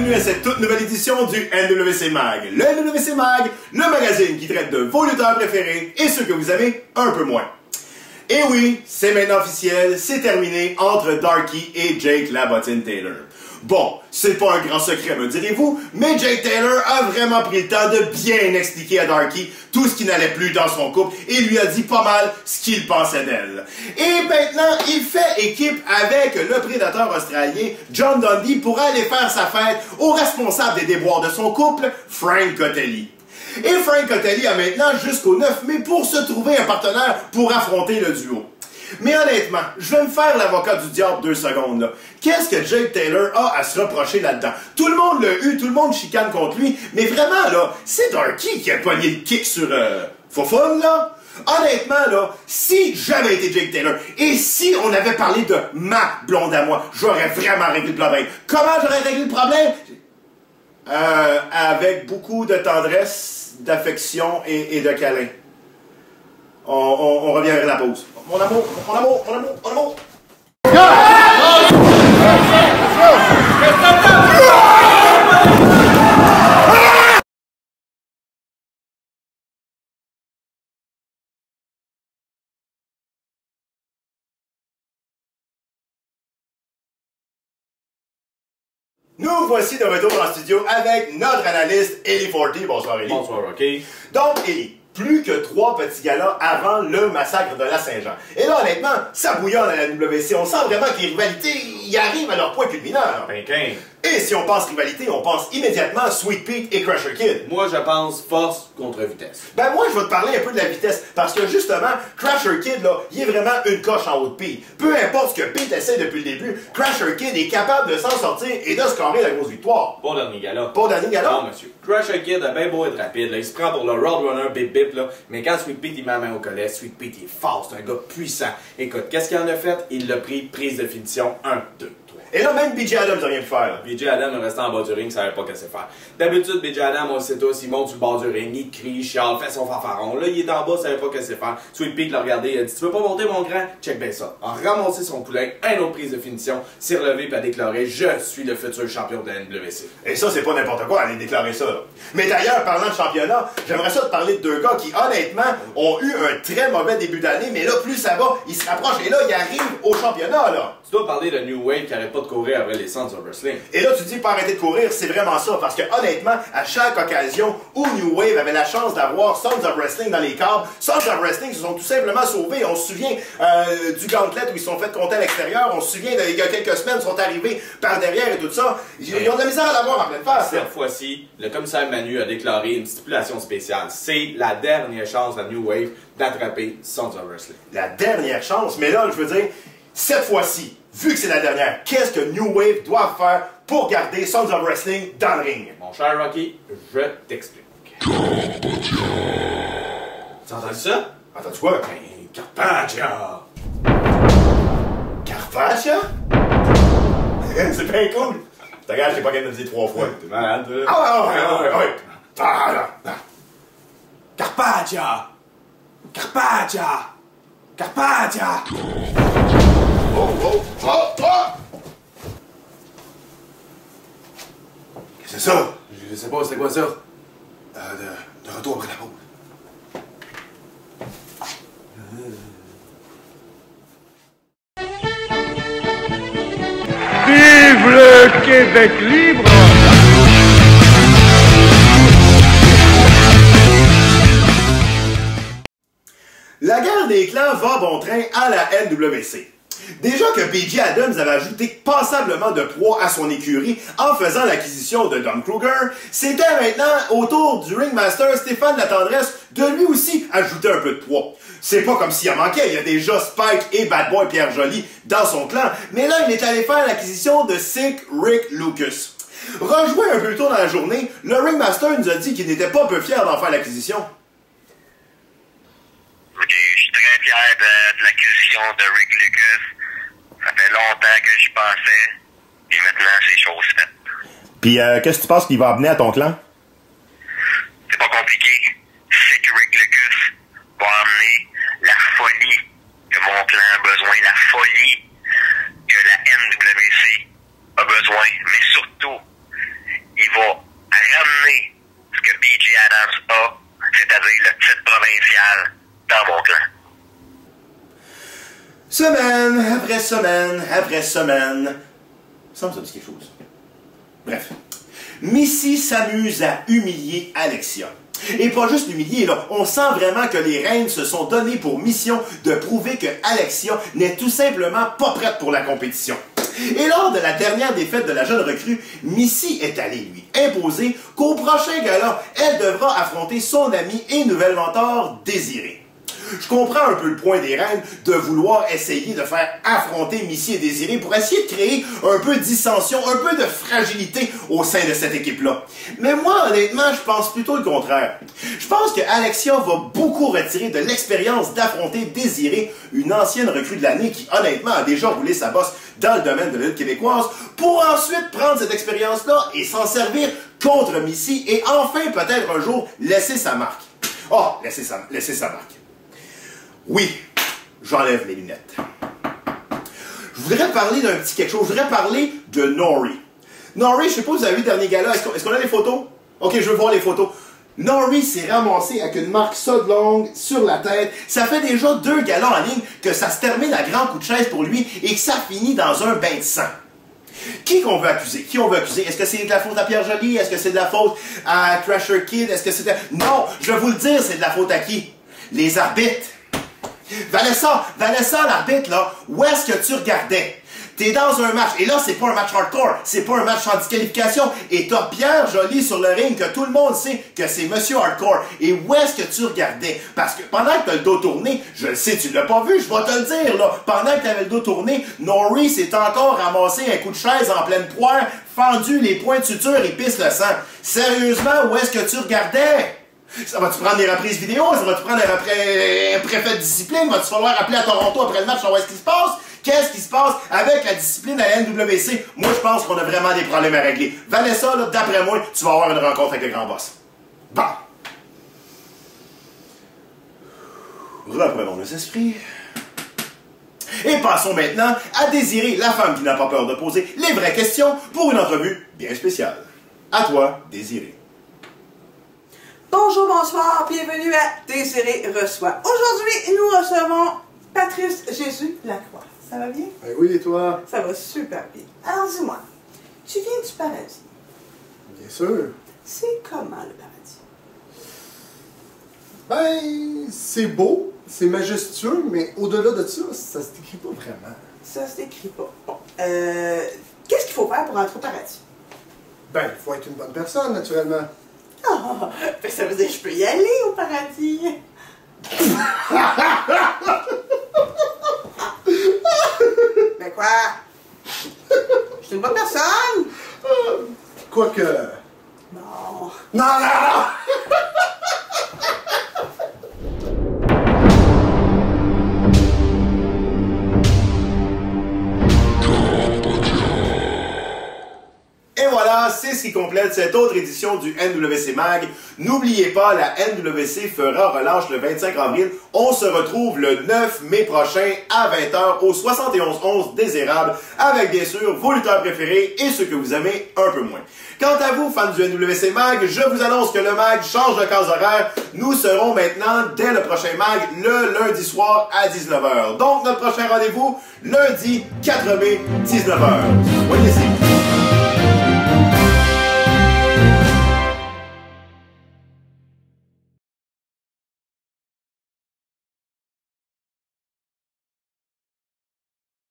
bienvenue à cette toute nouvelle édition du NWC Mag. Le NWC Mag, le magazine qui traite de vos lutteurs préférés et ceux que vous aimez un peu moins. Et oui, c'est maintenant officiel, c'est terminé entre Darky et Jake La Bottine Taylor. Bon, c'est pas un grand secret, me direz-vous, mais Jake Taylor a vraiment pris le temps de bien expliquer à Darky tout ce qui n'allait plus dans son couple et lui a dit pas mal ce qu'il pensait d'elle. Et maintenant, il fait équipe avec le prédateur australien John Dundee pour aller faire sa fête au responsable des déboires de son couple, Frank Cotelli. Et Frank Cotelli a maintenant jusqu'au 9 mai pour se trouver un partenaire pour affronter le duo. Mais honnêtement, je vais me faire l'avocat du diable 2 secondes là. Qu'est-ce que Jake Taylor a à se reprocher là-dedans? Tout le monde l'a eu, tout le monde chicane contre lui, mais vraiment là, c'est Darky qui a pogné le kick sur Fofun là. Honnêtement là, si j'avais été Jake Taylor et si on avait parlé de ma blonde à moi, j'aurais vraiment réglé le problème. Comment j'aurais réglé le problème? Avec beaucoup de tendresse, d'affection et de câlin. On revient vers la pause. Mon amour, mon amour, mon amour, mon amour. Nous voici de retour en studio avec notre analyste Ellie Forty. Bonsoir Ellie. Bonsoir Rocky. Donc Ellie, plus que 3 petits galas avant le massacre de la Saint-Jean. Et là, honnêtement, ça bouillonne à la WC. On sent vraiment que les rivalités y arrivent à leur point culminaire. Et si on pense rivalité, on pense immédiatement à Sweet Pete et Crusher Kid. Moi, je pense force contre vitesse. Ben moi, je vais te parler un peu de la vitesse, parce que justement, Crusher Kid, là, il est vraiment une coche en haut de Pete. Peu importe ce que Pete essaie depuis le début, Crusher Kid est capable de s'en sortir et de scorer la grosse victoire. Pas au dernier gala. Pas au dernier gala? Non, monsieur. Crusher Kid a bien beau être rapide, là. Il se prend pour le Roadrunner bip bip, là. Mais quand Sweet Pete, il met la main au collet, Sweet Pete, il est fort, c'est un gars puissant. Écoute, qu'est-ce qu'il en a fait? Il l'a pris, prise de finition, 1, 2. Et là, même BJ Adams n'a rien pu faire. BJ Adams est resté en bas du ring, il savait pas qu'est-ce faire. D'habitude, BJ Adams, on le sait tous, il monte sur le bord du ring, il crie, il chiale, fait son fanfaron. Là, il est en bas, il savait pas qu'est-ce faire. Sweet Pete l'a regardé, il a dit, tu veux pas monter mon grand? Check bien ça. A ramassé son poulain, un autre prise de finition, s'est relevé et a déclaré, je suis le futur champion de la NWC. Et ça, c'est pas n'importe quoi, aller déclarer ça, là. Mais d'ailleurs, parlant de championnat, j'aimerais ça te parler de 2 gars qui, honnêtement, ont eu un très mauvais début d'année, mais là, plus ça va, ils se rapprochent et là, ils arrivent au championnat, là. Tu dois parler de New Wave qui arrête pas de courir après les Sons of Wrestling. Et là, tu dis pas arrêter de courir, c'est vraiment ça, parce que honnêtement, à chaque occasion où New Wave avait la chance d'avoir Sons of Wrestling dans les câbles, Sons of Wrestling se sont tout simplement sauvés. On se souvient du gauntlet où ils se sont fait compter à l'extérieur, on se souvient il y a quelques semaines, ils sont arrivés par derrière et tout ça. Ils ont de la misère à l'avoir en pleine face. Cette fois-ci, le commissaire Manu a déclaré une stipulation spéciale. C'est la dernière chance à New Wave d'attraper Sons of Wrestling. La dernière chance, mais là, je veux dire, cette fois-ci, vu que c'est la dernière, qu'est-ce que New Wave doit faire pour garder Sons of Wrestling dans le ring? Mon cher Rocky, je t'explique. Tu as entendu ça? Entendu quoi? Carpagia! Carpagia? C'est bien cool! Regarde, je t'ai pas capable de le dire 3 fois. T'es malade, toi? Ah ouais! Carpagia! Carpagia! Carpagia! Oh! Qu'est-ce que c'est ça? Je sais pas, c'est quoi ça? De retour après la pause. Vive le Québec libre! La guerre des clans va bon train à la NWC. Déjà que BJ Adams avait ajouté passablement de poids à son écurie en faisant l'acquisition de Don Kruger, c'était maintenant au tour du ringmaster Stéphane Latendresse de lui aussi ajouter un peu de poids. C'est pas comme s'il en manquait, il y a déjà Spike et Bad Boy Pierre Joly dans son clan, mais là il est allé faire l'acquisition de Sick Rick Lucas. Rejoué un peu plus tôt dans la journée, le ringmaster nous a dit qu'il n'était pas peu fier d'en faire l'acquisition. Je suis très fier de l'acquisition de Rick Lucas. Ça fait longtemps que j'y pensais. Et maintenant, c'est chose faite. Puis, qu'est-ce que tu penses qu'il va amener à ton clan? C'est pas compliqué. C'est que Rick Lucas va amener la folie que mon clan a besoin. La folie que la NWC a besoin. Mais surtout, semaine après semaine, ça me dit quelque chose. Bref, Missy s'amuse à humilier Alexia. Et pas juste l'humilier, là. On sent vraiment que les reines se sont données pour mission de prouver que Alexia n'est tout simplement pas prête pour la compétition. Et lors de la dernière défaite de la jeune recrue, Missy est allée lui imposer qu'au prochain gala, elle devra affronter son amie et nouvelle mentor, Désirée. Je comprends un peu le point des reines de vouloir essayer de faire affronter Missy et Désirée pour essayer de créer un peu de dissension, un peu de fragilité au sein de cette équipe-là. Mais moi, honnêtement, je pense plutôt le contraire. Je pense que Alexia va beaucoup retirer de l'expérience d'affronter Désirée, une ancienne recrue de l'année qui, honnêtement, a déjà roulé sa bosse dans le domaine de la lutte québécoise, pour ensuite prendre cette expérience-là et s'en servir contre Missy et enfin, peut-être un jour, laisser sa marque. Oh, laisser sa marque. Oui, j'enlève mes lunettes. Je voudrais parler d'un petit quelque chose. Je voudrais parler de Nori. Nori, je sais pas si vous avez vu le dernier gala. Est-ce qu'on a les photos? Ok, je veux voir les photos. Nori s'est ramassé avec une marque ça de longue sur la tête. Ça fait déjà 2 galas en ligne que ça se termine à grand coup de chaise pour lui et que ça finit dans un bain de sang. Qui qu'on veut accuser? Qui on veut accuser? Est-ce que c'est de la faute à Pierre Joly? Est-ce que c'est de la faute à Crasher Kid? Est-ce que c'est de... Non, je vais vous le dire, c'est de la faute à qui? Les arbitres. Vanessa, l'arbitre, là, où est-ce que tu regardais? T'es dans un match, et là, c'est pas un match hardcore, c'est pas un match en disqualification, et t'as Pierre Joly sur le ring, que tout le monde sait que c'est Monsieur Hardcore. Et où est-ce que tu regardais? Parce que pendant que t'as le dos tourné, je le sais, tu l'as pas vu, je vais te le dire, là, pendant que t'avais le dos tourné, Nori s'est encore ramassé un coup de chaise en pleine poire, fendu les points de suture et pisse le sang. Sérieusement, où est-ce que tu regardais? Ça va-tu prendre des reprises vidéo? Ça va-tu prendre un préfet de discipline? Va-tu falloir appeler à Toronto après le match savoir ce qui se passe? Qu'est-ce qui se passe avec la discipline à la NWC? Moi, je pense qu'on a vraiment des problèmes à régler. Vanessa, là, d'après moi, tu vas avoir une rencontre avec le grand boss. Bon. Reprenons nos esprits. Et passons maintenant à Désirée, la femme qui n'a pas peur de poser les vraies questions pour une entrevue bien spéciale. À toi, Désirée. Bonjour, bonsoir, bienvenue à Désirée reçoit. Aujourd'hui, nous recevons Patrice Jésus Lacroix. Ça va bien? Ben oui, et toi? Ça va super bien. Alors dis-moi, tu viens du paradis. Bien sûr. C'est comment le paradis? Ben, c'est beau, c'est majestueux, mais au-delà de ça, ça se décrit pas vraiment. Ça se décrit pas. Bon, qu'est-ce qu'il faut faire pour entrer au paradis? Ben, il faut être une bonne personne, naturellement. Ah, ben ça veut dire que je peux y aller au paradis. Ben quoi? Je suis une bonne personne? Quoique... Non. Non, non, non! Et voilà, c'est ce qui complète cette autre édition du NWC Mag. N'oubliez pas, la NWC fera relâche le 25 avril. On se retrouve le 9 mai prochain à 20h au 7111 des Érables avec bien sûr vos lutteurs préférés et ceux que vous aimez un peu moins. Quant à vous, fans du NWC Mag, je vous annonce que le Mag change de case horaire. Nous serons maintenant, dès le prochain Mag, le lundi soir à 19h. Donc, notre prochain rendez-vous, lundi 4 mai, 19h. Soyez-y.